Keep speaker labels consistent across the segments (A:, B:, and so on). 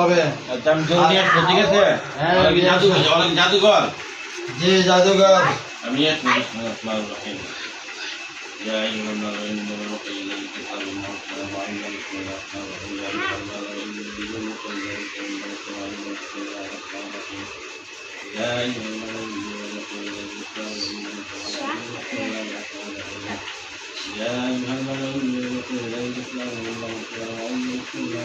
A: হবে।
B: ঠিক আছে। জাদুঘর
A: জি জাদুঘর।
B: আমি يا أيها الذين آمنوا اتقوا الله بسم الله الرحمن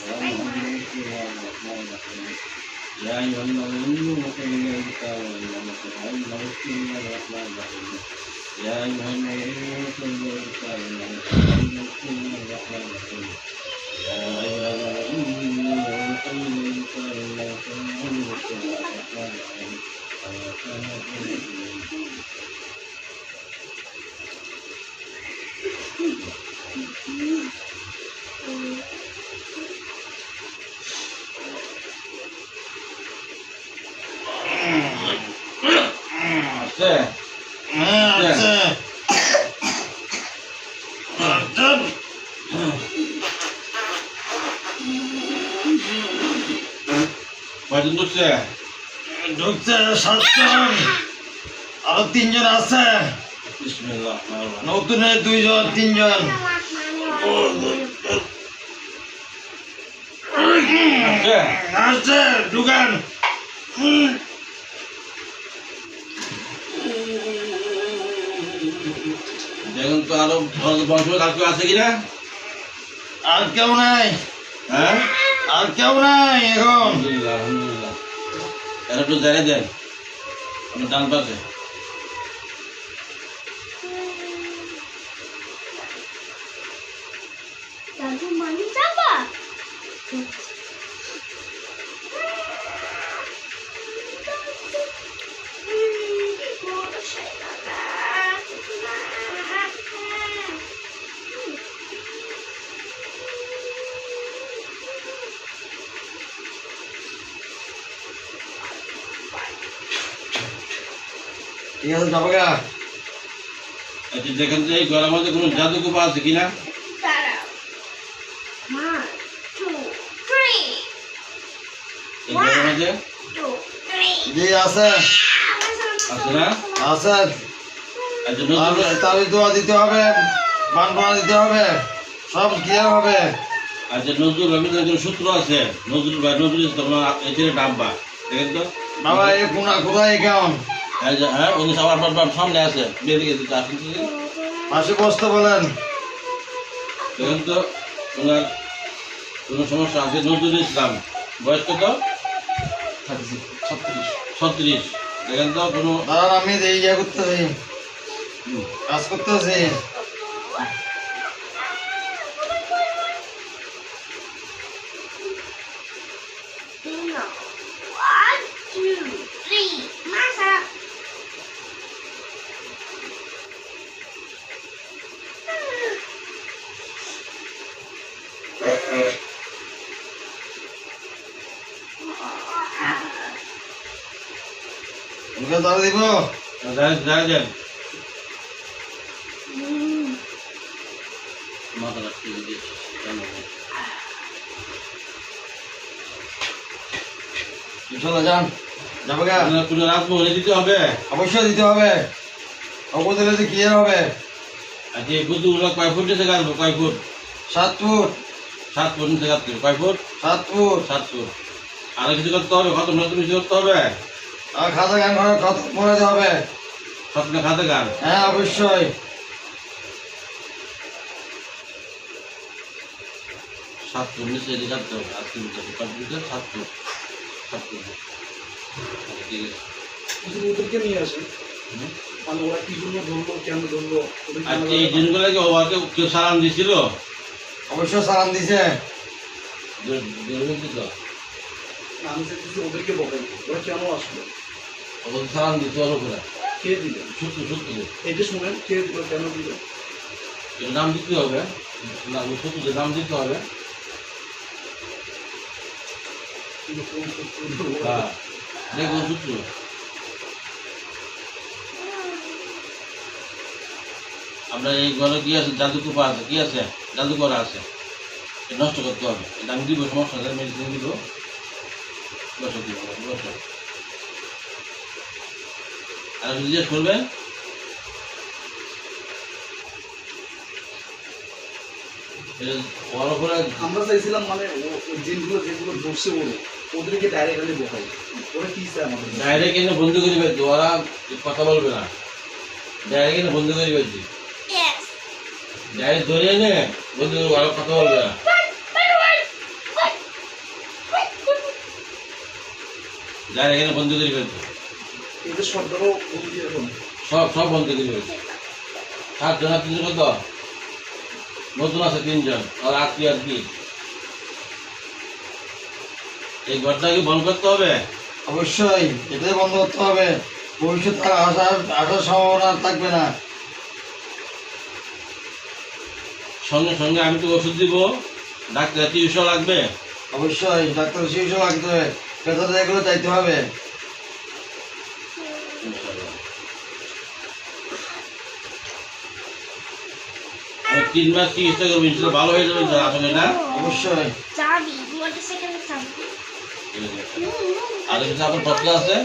B: الرحيم يا أيها الذين آمنوا اتقوا الله بسم الله الرحمن الرحيم يا أيها الذين آمنوا اتقوا الله بسم الله الرحمن الرحيم কয়জন ঢুকছে?
A: ঢুকছে 7 জন, আরো 3 জন আছে।
B: বিসমিল্লাহ
A: নতুন 2 জন 3 জন। আসছে ঢুকান।
B: দেখুন তো আরো বংশ আছে কিনা?
A: আর কেউ নাই।
B: হ্যাঁ
A: আর কেউ নাই এখন।
B: আলহামদুলিল্লাহ আলহামদুলিল্লাহ। এরা একটু জায়গা দেন আমার ডান পাশে।
A: ঠিক আছে যাবো গা।
B: আচ্ছা দেখেন তো এই গলার মধ্যে কোনো জাদুকোপা আছে কিনা? এই গলার মধ্যে
A: জি আছে।
B: আছে না?
A: আছে।
B: আচ্ছা নজরুল
A: তাবিজ দোয়া দিতে হবে, বানপনা দিতে হবে, সব ক্লিয়ার হবে।
B: আচ্ছা নজরুল আমি তো একজন সূত্র আছে নজরুল ভাই নজরুল তোমার এখানে ডাব্বা দেখেন তো
A: বাবা এই কোথায় কেমন?
B: হ্যাঁ উনি সবার সামনে আছে বেরিয়ে গেছে আসুন তো
A: পাশে বসতে বলেন।
B: দেখেন তো ওনার কোনো সমস্যা আছে? নজরুল ইসলাম বয়স কত? 36। দেখেন তো কোনো
A: দাঁড়ান আমি ইয়ে করতেছি, কাজ করতেছি। দাঁড়া দিব
B: দেন মাথা রাখতে
A: চলে যান। যাবো গা।
B: কোনো রাজমহলে দিতে হবে?
A: অবশ্যই দিতে হবে, অবদিলে যে ক্লিয়ার হবে।
B: আচ্ছা এই বুদ্ধগুলো কয় ফুট নিচে গাড়বো? কয় ফুট?
A: 7 ফুট।
B: 7 ফুট নিচে গাড়তে কয় ফুট?
A: 7 ফুট।
B: 7 ফুট। আরো কিছু করতে হবে? কত নতুন কিছু করতে হবে?
A: আর খাতা গান কত পড়াতে হবে?
B: স্বপ্নে খাতে গান?
A: হ্যাঁ অবশ্যই।
B: 7 ফুট নিচে এদিকে গাড়তে হবে। আর 3 ফুট 7 ফুট 7 ফুট ঠিক আছে।
C: ওদেরকে নিয়ে আসে মানে ওরা কি জন্য ধরলো কেন ধরলো?
B: আচ্ছা এই দিনগুলোকে ওকে কেউ সালাম দিছিল?
A: অবশ্যই সালাম দিছে।
C: আমি চাইতেছি ওদেরকে বলেন ওরা কেন আসলো,
B: ওদের সালাম দিতে হলো করে
C: কে দিলেন?
B: সত্য
C: এটা শুনেন কে দিল কেন দিল?
B: এটা নাম দিতে হবে, সত্য নাম দিতে হবে। হ্যাঁ দেখুন সূত্র আমরা এই ঘরে কি আছে, জাদুকোপা আছে, কি আছে, জাদুকরা আছে, এটা নষ্ট করতে হবে। এটা আমি দিব, সমস্যা নেই, মেডিসিন দিব, বসে দিব, বসে। আর জিজ্ঞেস করবে ওর উপরে
C: আমরা চাইছিলাম মানে ওই জিনগুলো যেগুলো ধরছে বলে ওদেরকে ডাইরেক্টলি বোঝাই, ওরা কি চায় আমাদের?
B: ডাইরেক্ট এনে বন্ধু করে ফেলছি, ওরা কথা বলবে না, ডাইরেক্ট এনে বন্ধু করে ফেলছি, ডাইরেক্ট ধরে এনে বন্ধু করে, ওরা কথা বলবে না, ডাইরেক্ট এনে বন্ধু করে ফেলছি,
C: এদের সরকারও বলছি এখন
B: সব বন্ধ করে ফেলছি। 7 জন আর 3 জন কত নতুন আছে, 3 জন, আর আত্মীয় আর কি। এই ঘরটা কি বন্ধ করতে হবে?
A: অবশ্যই এটাই বন্ধ করতে হবে, ভবিষ্যৎ আসার সম্ভাবনা থাকবে না।
B: সঙ্গে সঙ্গে আমি তো ওষুধ দিব, ডাক্তার চিকিৎসা লাগবে,
A: অবশ্যই ডাক্তার শিশু লাগতে হবে, ভেতরে এগুলো চাইতে হবে।
B: আমি 3 মাস চিকিৎসা করবো, ইনশাল্লাহ ভালো হয়ে যাবে আসলে না।
A: অবশ্যই
D: চাবি মোটরসাইকেলের চাবি
B: আর কিছু আপনার প্রশ্ন আছে?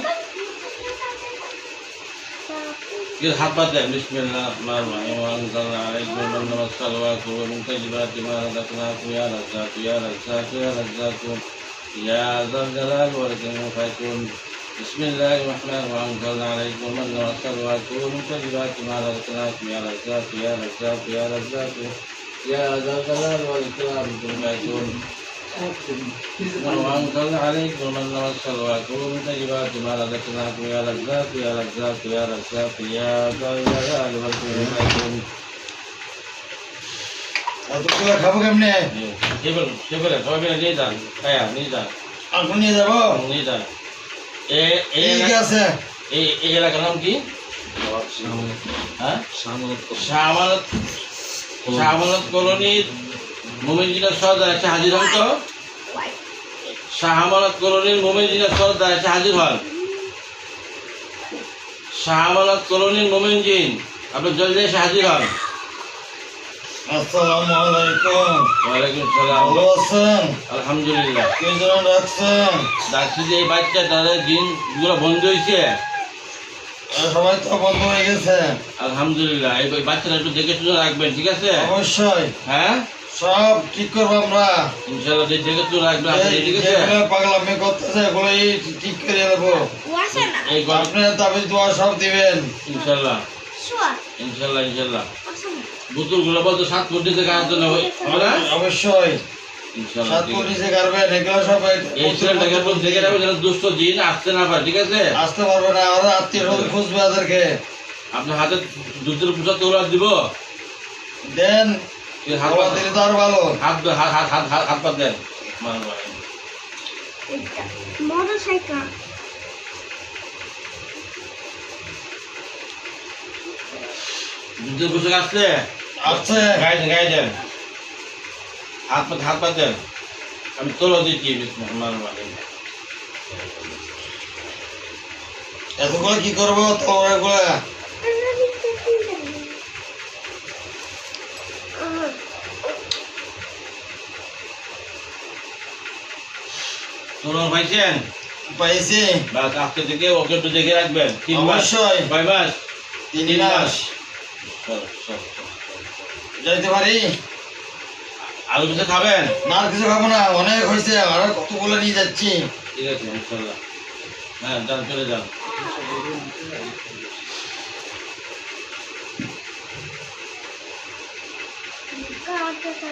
B: কি হাত পা দেন, বিসমিল্লাহ রহমানির রহিম, আনজালনা আলাইকুম ওয়ান্নামাস সালাওয়াতু ওয়া মুনতাজিবাতি মা রাযাকনাকুম ইয়া রাজ্জাকু ইয়া রাজ্জাকু ইয়া রাজ্জাকু ইয়া যাল জালাল ওয়াল ইকরাম ফায়াকুন। বিসমিল্লাহির রহমানির রহিম, আনজালনা আলাইকুম ওয়ান্নামাস সালাওয়াতু ওয়া মুনতাজিবাতি মা রাযাকনাকুম ইয়া রাজ্জাকু ইয়া রাজ্জাকু ইয়া রাজ্জাকু ইয়া যাল জালাল ওয়াল ইকরাম ফায়াকুন। وأنزلنا عليكم المن والسلوى كلوا من طيبات ما رزقناكم يا رزاق يا رزاق يا رزاق يا ذا الجلال والإكرام।
A: এতগুলো খাবো কেমনে?
B: সেবলে সবাই মিলে নিয়ে যান, খায়া নিয়ে যান,
A: এখন নিয়ে যাবো?
B: নিয়ে যান।
A: ঠিক আছে।
B: এই এলাকার নাম কি? হ্যাঁ, শাহমানত কলোনির মোমিনজিনা সর্দার এসে হাজির হন তো। শাহমানত কলোনির মোমিনজিনা সর্দার এসে হাজির হন। শাহমানত কলোনির মোমিনজিন আপনি জলদি এসে হাজির হন।
A: আসসালামু আলাইকুম।
B: ওয়ালাইকুম সালাম।
A: ভালো আছেন?
B: আলহামদুলিল্লাহ।
A: কে যেন ডাকছেন?
B: ডাকছি যে এই বাচ্চা তাদের জিন গুলো বন্ধ হয়েছে।
A: সবাই তো বন্ধ হয়ে গেছে।
B: আলহামদুলিল্লাহ। এই বাচ্চাটা একটু দেখে শুনে রাখবেন, ঠিক আছে?
A: অবশ্যই
B: হ্যাঁ,
A: সব ঠিক করবো আমরা।
B: ইনশাআল্লাহ দেখে শুনে রাখবেন আপনি, ঠিক আছে?
A: যেগুলো পাগলামি করতেছে এগুলো ঠিক করে দেবো।
D: ওয়াসে না
B: এই
A: আপনি তাবিজ দোয়া সব দিবেন
B: ইনশাআল্লাহ
D: শুয়া
B: ইনশাআল্লাহ ইনশাআল্লাহ।
D: ওয়াসে না
B: বোতল গুলো বলতো 7 ফুট দিতে গায়ের জন্য আমরা
A: অবশ্যই
B: ইনশাআল্লাহ।
A: 7 ফুট নিচে গাড়বেন, এগুলো সব
B: এই ছেলেটাকে বল দেখে রাখবেন যেন দুষ্ট জিন আসতে না পারে, ঠিক আছে?
A: আসতে পারবে না, আর আত্মীয় স্বজন খুঁজবে ওদেরকে।
B: আপনার হাতে দুধের পোশাক তোলা দিব,
A: দেন,
B: এই হাত
A: হাওয়া দিলে তো আর ভালো।
B: হাত হাত হাত হাত হাত হাত পা দেন।
D: মোটরসাইকেল
B: দুধের পোশাক আসলে
A: আছে
B: গায়ে দেন, হাত পা দেন। আমি তোলা দিচ্ছি।
A: এতগুলো কি করবো তোমরা এগুলা?
B: তোলা পাইছেন?
A: পাইছি।
B: বাস আজকে থেকে ওকে একটু দেখে রাখবেন। 3 মাস
A: অবশ্যই।
B: 5 মাস
A: 3 মাস
B: চল।
A: যাইতে পারি?
B: আলু কিছু খাবেন?
A: না আর কিছু খাবো না, অনেক হয়েছে, আর কতগুলো নিয়ে যাচ্ছি।
B: ঠিক আছে ইনশাল্লাহ। হ্যাঁ যান, চলে যান।
D: কার কাছে